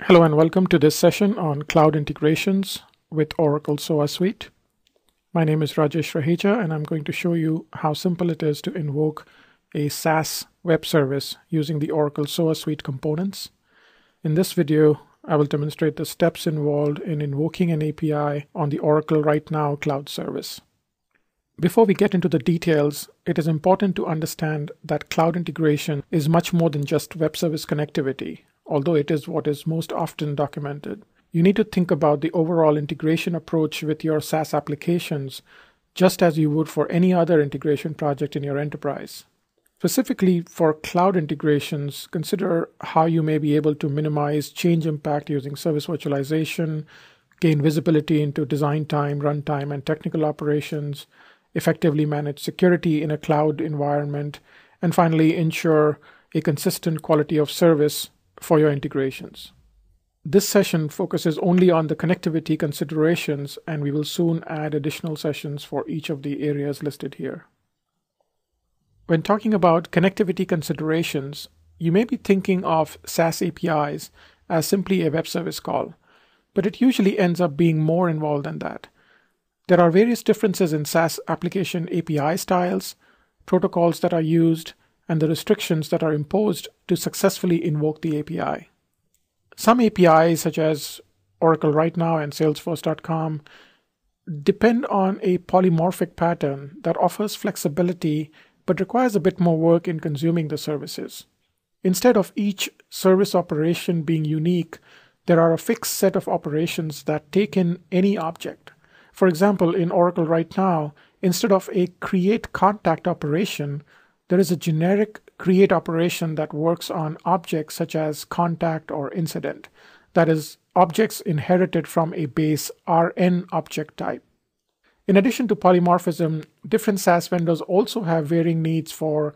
Hello and welcome to this session on cloud integrations with Oracle SOA Suite. My name is Rajesh Raheja and I'm going to show you how simple it is to invoke a SaaS web service using the Oracle SOA Suite components. In this video, I will demonstrate the steps involved in invoking an API on the Oracle RightNow Cloud Service. Before we get into the details, it is important to understand that cloud integration is much more than just web service connectivity, although it is what is most often documented. You need to think about the overall integration approach with your SaaS applications, just as you would for any other integration project in your enterprise. Specifically for cloud integrations, consider how you may be able to minimize change impact using service virtualization, gain visibility into design time, runtime, and technical operations, effectively manage security in a cloud environment, and finally ensure a consistent quality of service for your integrations. This session focuses only on the connectivity considerations, and we will soon add additional sessions for each of the areas listed here. When talking about connectivity considerations, you may be thinking of SaaS APIs as simply a web service call, but it usually ends up being more involved than that. There are various differences in SaaS application API styles, protocols that are used, and the restrictions that are imposed to successfully invoke the API. Some APIs, such as Oracle RightNow and Salesforce.com, depend on a polymorphic pattern that offers flexibility but requires a bit more work in consuming the services. Instead of each service operation being unique, there are a fixed set of operations that take in any object. For example, in Oracle RightNow, instead of a create contact operation, there is a generic create operation that works on objects such as contact or incident, that is, objects inherited from a base Rn object type. In addition to polymorphism, different SaaS vendors also have varying needs for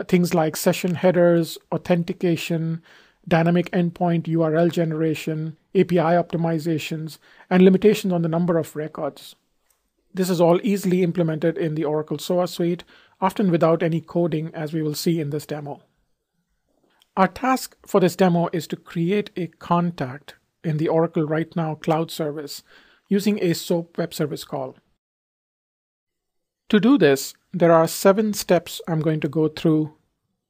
things like session headers, authentication, dynamic endpoint URL generation, API optimizations, and limitations on the number of records. This is all easily implemented in the Oracle SOA Suite, often without any coding, as we will see in this demo. Our task for this demo is to create a contact in the Oracle RightNow Cloud Service using a SOAP web service call. To do this, there are 7 steps I'm going to go through.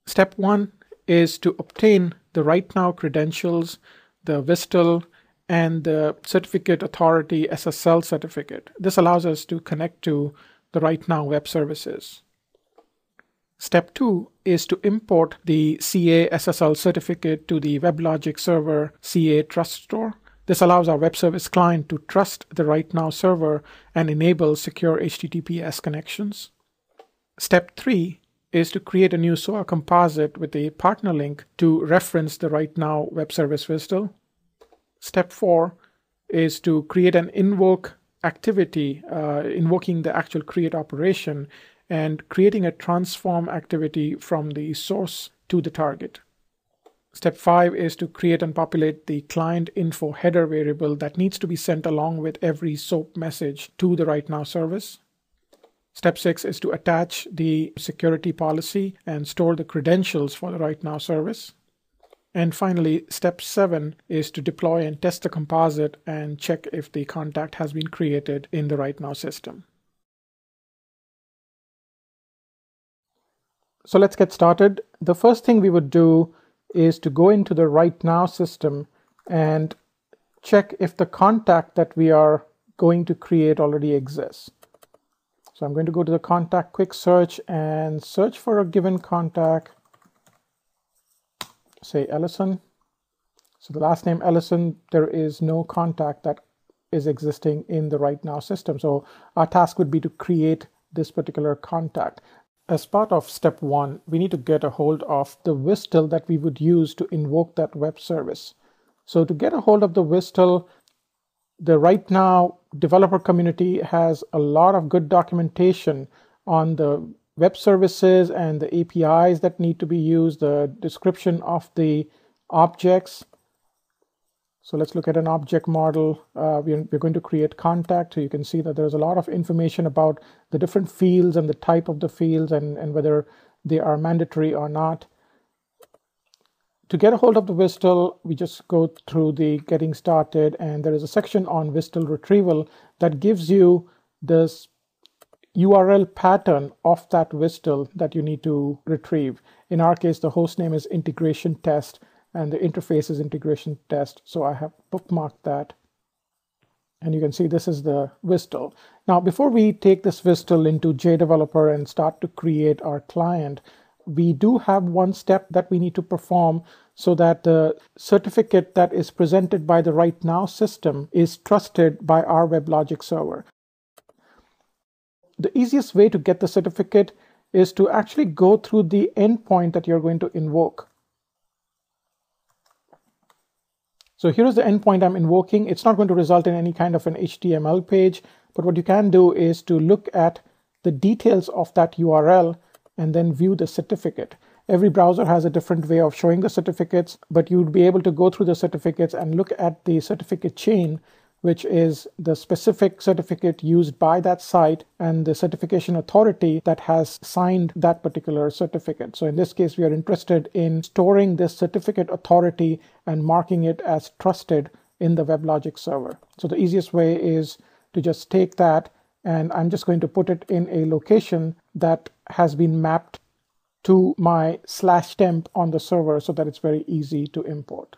Step 1 is to obtain the RightNow credentials, the WSTL, and the Certificate Authority SSL certificate. This allows us to connect to the RightNow web services. Step 2 is to import the CA SSL certificate to the WebLogic server CA Trust Store. This allows our web service client to trust the RightNow server and enable secure HTTPS connections. Step 3 is to create a new SOA composite with a partner link to reference the RightNow web service WSTL. Step 4 is to create an invoke activity, invoking the actual create operation and creating a transform activity from the source to the target. Step 5 is to create and populate the client info header variable that needs to be sent along with every SOAP message to the RightNow service. Step 6 is to attach the security policy and store the credentials for the RightNow service. And finally, step 7 is to deploy and test the composite and check if the contact has been created in the RightNow system. So let's get started. The first thing we would do is to go into the RightNow system and check if the contact that we are going to create already exists. So I'm going to go to the contact quick search and search for a given contact, say Ellison. So the last name Ellison, there is no contact that is existing in the RightNow system. So our task would be to create this particular contact. As part of step 1, we need to get a hold of the WSTL that we would use to invoke that web service. So to get a hold of the WSTL, the RightNow developer community has a lot of good documentation on the web services and the APIs that need to be used, the description of the objects. So let's look at an object model. We're going to create contact. So you can see that there's a lot of information about the different fields and the type of the fields and whether they are mandatory or not. To get a hold of the WSDL, we just go through the getting started, and there is a section on WSDL retrieval that gives you this URL pattern of that WSDL that you need to retrieve. In our case, the host name is integration test and the interface is integration test. So I have bookmarked that. And you can see this is the WSDL. Now, before we take this WSDL into JDeveloper and start to create our client, we do have one step that we need to perform so that the certificate that is presented by the RightNow system is trusted by our WebLogic server. The easiest way to get the certificate is to actually go through the endpoint that you're going to invoke. So here is the endpoint I'm invoking. It's not going to result in any kind of an HTML page, but what you can do is to look at the details of that URL and then view the certificate. Every browser has a different way of showing the certificates, but you'd be able to go through the certificates and look at the certificate chain, which is the specific certificate used by that site and the certification authority that has signed that particular certificate. So in this case, we are interested in storing this certificate authority and marking it as trusted in the WebLogic server. So the easiest way is to just take that, and I'm just going to put it in a location that has been mapped to my /temp on the server so that it's very easy to import.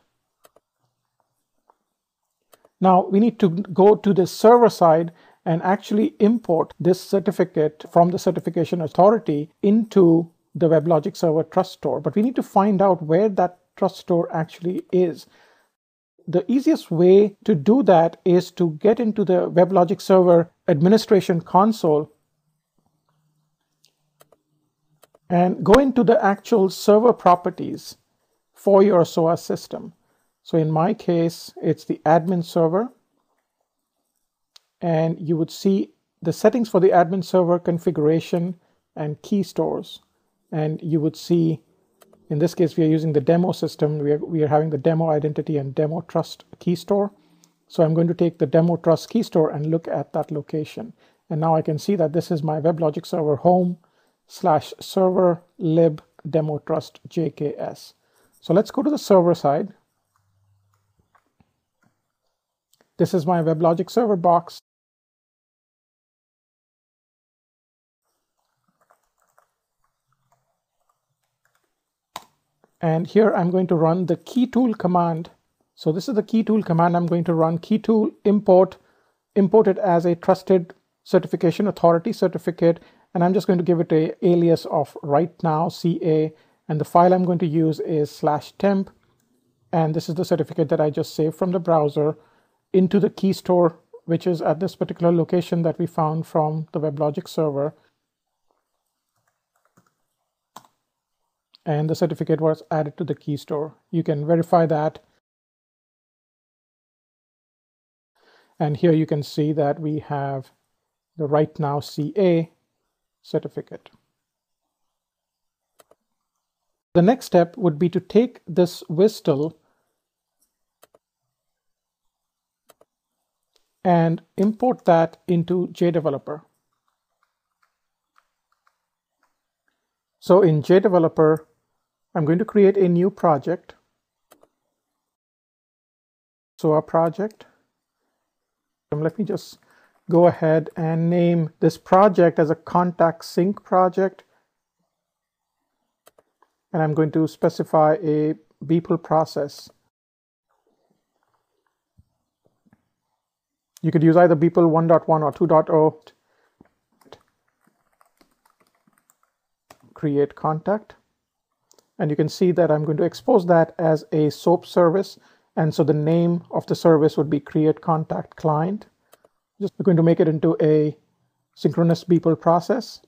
Now we need to go to the server side and actually import this certificate from the certification authority into the WebLogic server trust store. But we need to find out where that trust store actually is. The easiest way to do that is to get into the WebLogic server administration console and go into the actual server properties for your SOA system. So in my case, it's the admin server, and you would see the settings for the admin server configuration and key stores. And you would see, in this case, we are using the demo system. We are having the demo identity and demo trust key store. So I'm going to take the demo trust key store and look at that location. And now I can see that this is my WebLogic server home /server lib demo trust jks. So let's go to the server side. This is my WebLogic server box. And here I'm going to run the keytool command. So this is the keytool command I'm going to run. Keytool import it as a trusted certification authority certificate. And I'm just going to give it an alias of RightNow CA. And the file I'm going to use is /temp. And this is the certificate that I just saved from the browser into the key store, which is at this particular location that we found from the WebLogic server. And the certificate was added to the key store. You can verify that. And here you can see that we have the RightNow CA certificate. The next step would be to take this WSDL and import that into JDeveloper. So in JDeveloper, I'm going to create a new project. So our project, let me just go ahead and name this project as a contact sync project. And I'm going to specify a beeple process. You could use either beeple 1.1 or 2.0. Create contact. And you can see that I'm going to expose that as a SOAP service. And so the name of the service would be create contact client. Just going to make it into a synchronous beeple process.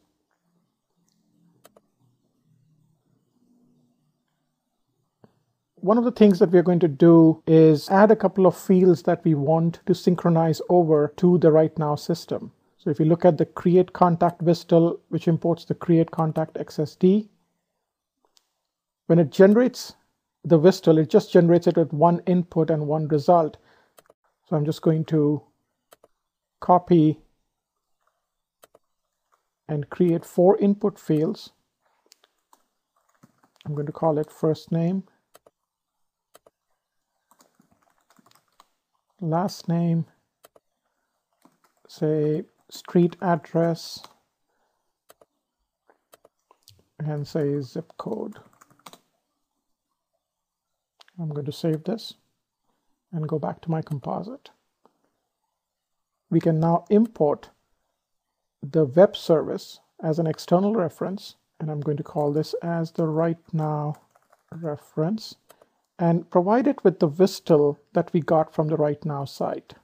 One of the things that we're going to do is add a couple of fields that we want to synchronize over to the RightNow system. So if you look at the create contact WSDL, which imports the create contact XSD, when it generates the WSDL, it just generates it with one input and one result. So I'm just going to copy and create 4 input fields. I'm going to call it first name, last name, say street address, and say zip code. I'm going to save this and go back to my composite. We can now import the web service as an external reference, and I'm going to call this as the RightNow reference, and provide it with the WSDL that we got from the RightNow site.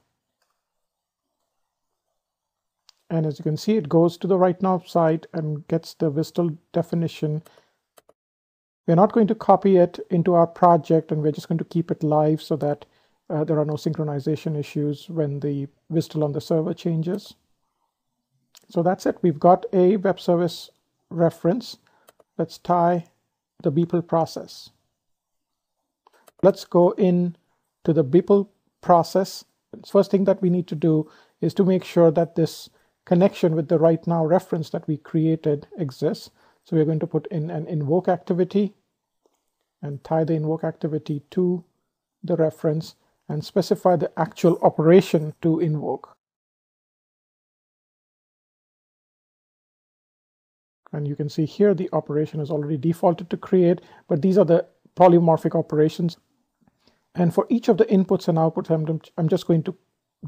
And as you can see, it goes to the RightNow site and gets the WSDL definition. We're not going to copy it into our project, and we're just going to keep it live so that there are no synchronization issues when the WSDL on the server changes. So that's it. We've got a web service reference. Let's tie the Beeple process. Let's go in to the Beeple process. The first thing that we need to do is to make sure that this connection with the RightNow reference that we created exists. So we're going to put in an invoke activity and tie the invoke activity to the reference and specify the actual operation to invoke. And you can see here the operation is already defaulted to create, but these are the polymorphic operations. And for each of the inputs and outputs, I'm just going to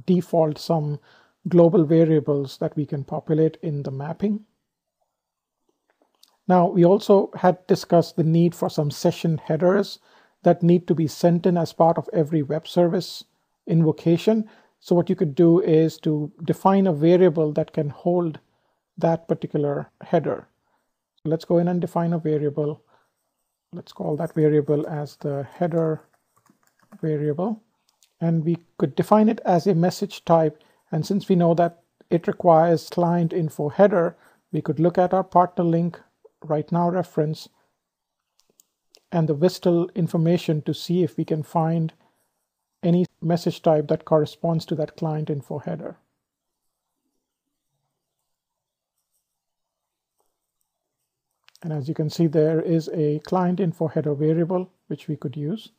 default some global variables that we can populate in the mapping. Now, we also had discussed the need for some session headers that need to be sent in as part of every web service invocation. So what you could do is to define a variable that can hold that particular header. So let's go in and define a variable. Let's call that variable as the header variable. And we could define it as a message type. And since we know that it requires client info header, we could look at our partner link RightNow reference and the WSDL information to see if we can find any message type that corresponds to that client info header. And as you can see, there is a client info header variable which we could use.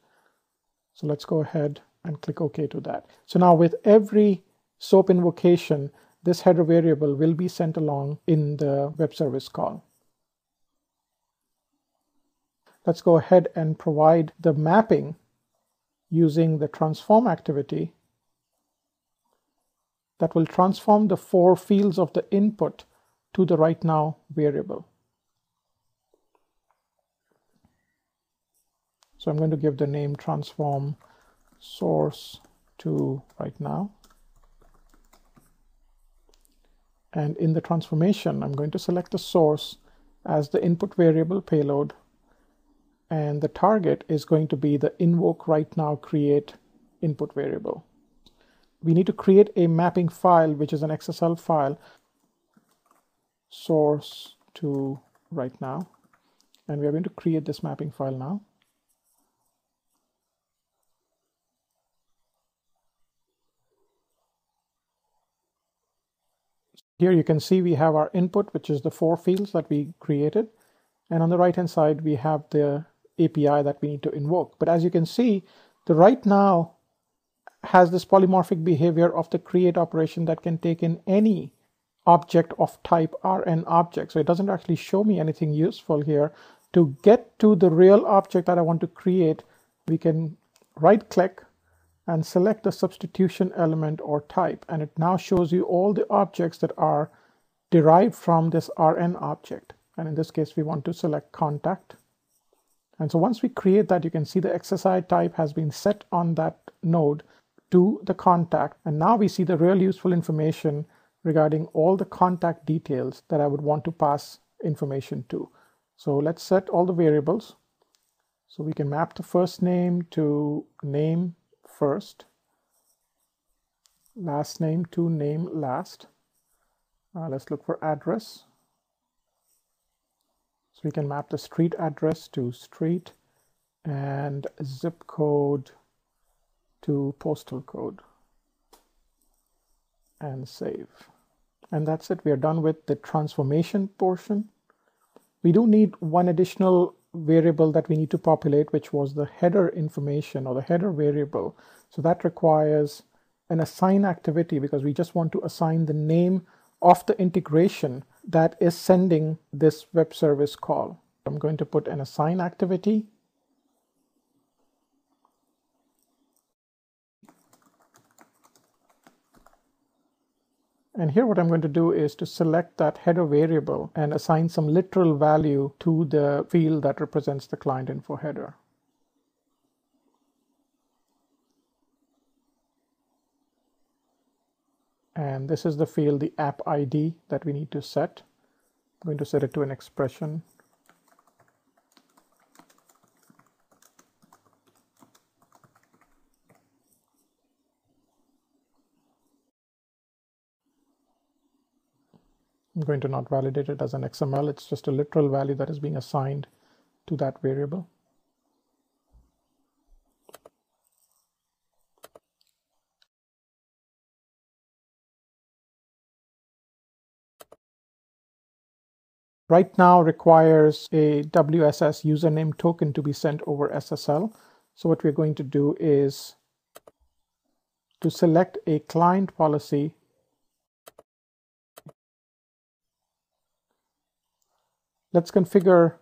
So let's go ahead and click OK to that. So now with every SOAP invocation, this header variable will be sent along in the web service call. Let's go ahead and provide the mapping using the transform activity that will transform the 4 fields of the input to the RightNow variable. So I'm going to give the name transform source to RightNow. And in the transformation, I'm going to select the source as the input variable payload. And the target is going to be the invoke RightNow create input variable. We need to create a mapping file, which is an XSL file, source to RightNow. And we are going to create this mapping file now. Here you can see we have our input, which is the 4 fields that we created. And on the right-hand side, we have the API that we need to invoke. But as you can see, the RightNow has this polymorphic behavior of the create operation that can take in any object of type RN object. So it doesn't actually show me anything useful here. To get to the real object that I want to create, we can right-click and select the substitution element or type. And it now shows you all the objects that are derived from this RN object. And in this case, we want to select contact. And so once we create that, you can see the XSI type has been set on that node to the contact. And now we see the real useful information regarding all the contact details that I would want to pass information to. So let's set all the variables. So we can map the first name to name first, last name to name last. Let's look for address. So we can map the street address to street and zip code to postal code and save. And that's it. We are done with the transformation portion. We do need one additional variable that we need to populate, which was the header information or the header variable. So that requires an assign activity because we just want to assign the name of the integration that is sending this web service call. I'm going to put an assign activity. And here what I'm going to do is to select that header variable and assign some literal value to the field that represents the client info header. And this is the field, the app ID, that we need to set. I'm going to set it to an expression. I'm going to not validate it as an XML. It's just a literal value that is being assigned to that variable. RightNow requires a WSS username token to be sent over SSL. So what we're going to do is to select a client policy. Let's configure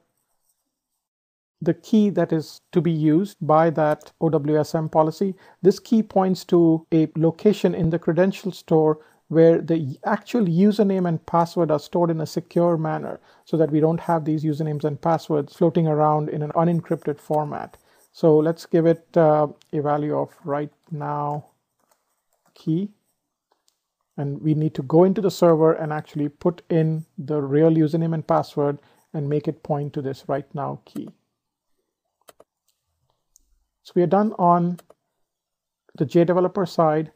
the key that is to be used by that OWSM policy. This key points to a location in the credential store where the actual username and password are stored in a secure manner so that we don't have these usernames and passwords floating around in an unencrypted format. So let's give it a value of RightNow key. And we need to go into the server and actually put in the real username and password and make it point to this RightNow key. So we are done on the JDeveloper side.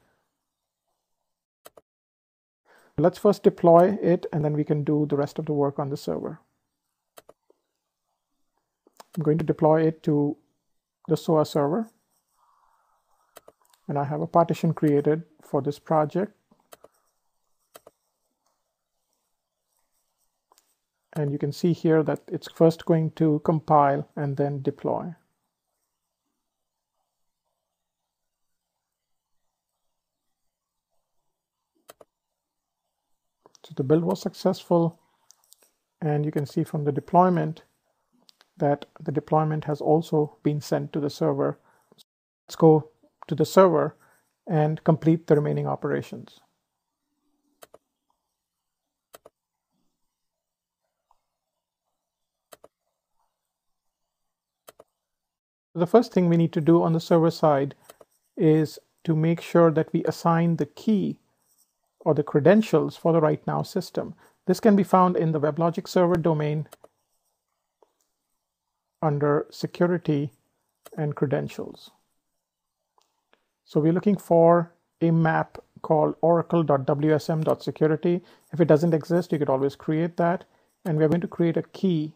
Let's first deploy it, and then we can do the rest of the work on the server. I'm going to deploy it to the SOA server. And I have a partition created for this project. And you can see here that it's first going to compile and then deploy. So the build was successful, and you can see from the deployment that the deployment has also been sent to the server. Let's go to the server and complete the remaining operations. The first thing we need to do on the server side is to make sure that we assign the key or the credentials for the RightNow system. This can be found in the WebLogic server domain under security and credentials. So we're looking for a map called oracle.wsm.security. If it doesn't exist, you could always create that. And we're going to create a key,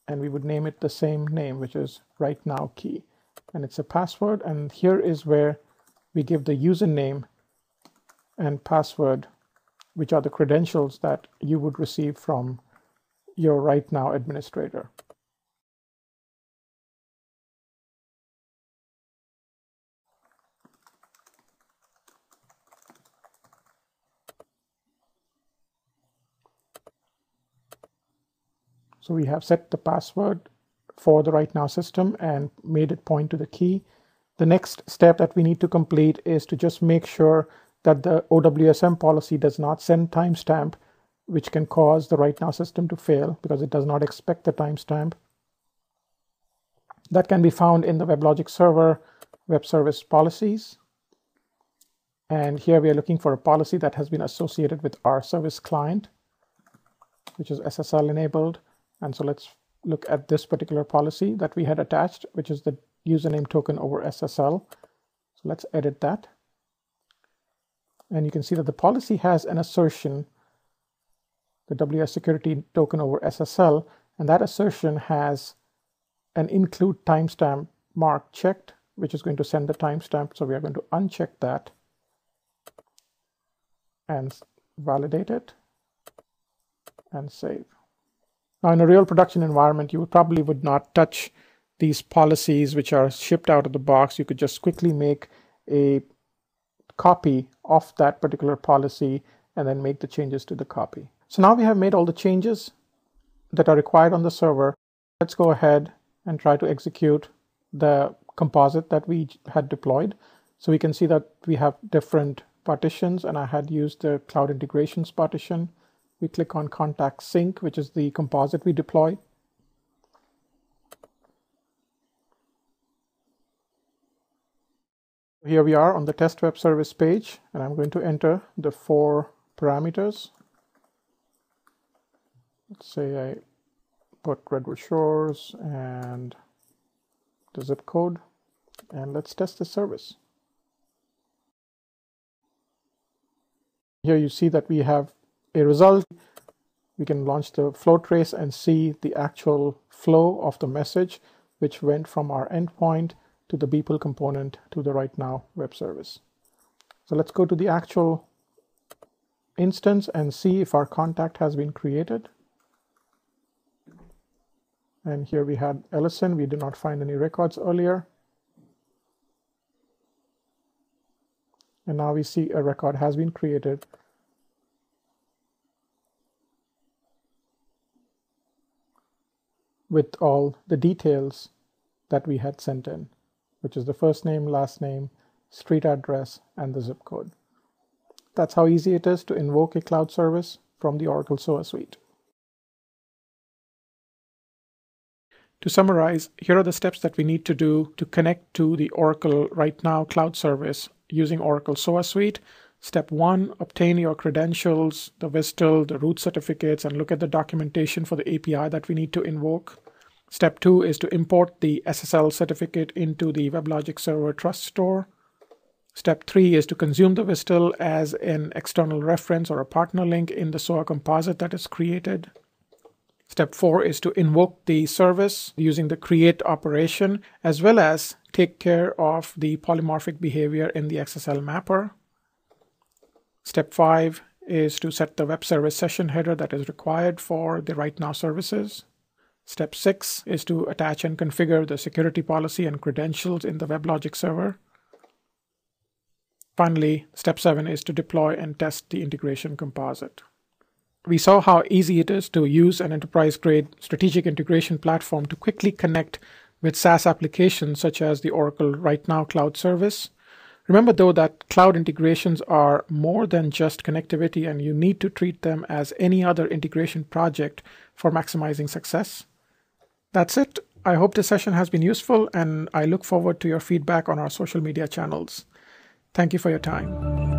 and we would name it the same name, which is RightNow key. And it's a password, and here is where we give the username and password, which are the credentials that you would receive from your RightNow administrator. So we have set the password for the RightNow system and made it point to the key. The next step that we need to complete is to just make sure that the OWSM policy does not send timestamp, which can cause the RightNow system to fail because it does not expect the timestamp. That can be found in the WebLogic server web service policies. And here we are looking for a policy that has been associated with our service client, which is SSL enabled. And so let's look at this particular policy that we had attached, which is the username token over SSL. So let's edit that. And you can see that the policy has an assertion, the WS security token over SSL, and that assertion has an include timestamp mark checked, which is going to send the timestamp. So we are going to uncheck that and validate it and save. Now, in a real production environment, you probably would not touch these policies which are shipped out of the box. You could just quickly make a copy of that particular policy and then make the changes to the copy. So now we have made all the changes that are required on the server. Let's go ahead and try to execute the composite that we had deployed. So we can see that we have different partitions, and I had used the cloud integrations partition. We click on contact sync, which is the composite we deploy. Here we are on the test web service page, and I'm going to enter the 4 parameters. Let's say I put Redwood Shores and the zip code, and let's test the service. Here you see that we have a result. We can launch the flow trace and see the actual flow of the message, which went from our endpoint to the Beeple component to the RightNow web service. So let's go to the actual instance and see if our contact has been created. And here we had Ellison. We did not find any records earlier. And now we see a record has been created. With all the details that we had sent in, which is the first name, last name, street address, and the zip code. That's how easy it is to invoke a cloud service from the Oracle SOA Suite. To summarize, here are the steps that we need to do to connect to the Oracle RightNow Cloud Service using Oracle SOA Suite. Step 1, obtain your credentials, the WSDL, the root certificates, and look at the documentation for the API that we need to invoke. Step 2 is to import the SSL certificate into the WebLogic Server Trust Store. Step 3 is to consume the WSDL as an external reference or a partner link in the SOA composite that is created. Step 4 is to invoke the service using the create operation, as well as take care of the polymorphic behavior in the XSL mapper. Step 5 is to set the web service session header that is required for the RightNow services. Step 6 is to attach and configure the security policy and credentials in the WebLogic server. Finally, step 7 is to deploy and test the integration composite. We saw how easy it is to use an enterprise-grade strategic integration platform to quickly connect with SaaS applications such as the Oracle RightNow Cloud Service. Remember, though, that cloud integrations are more than just connectivity, and you need to treat them as any other integration project for maximizing success. That's it. I hope this session has been useful, and I look forward to your feedback on our social media channels. Thank you for your time.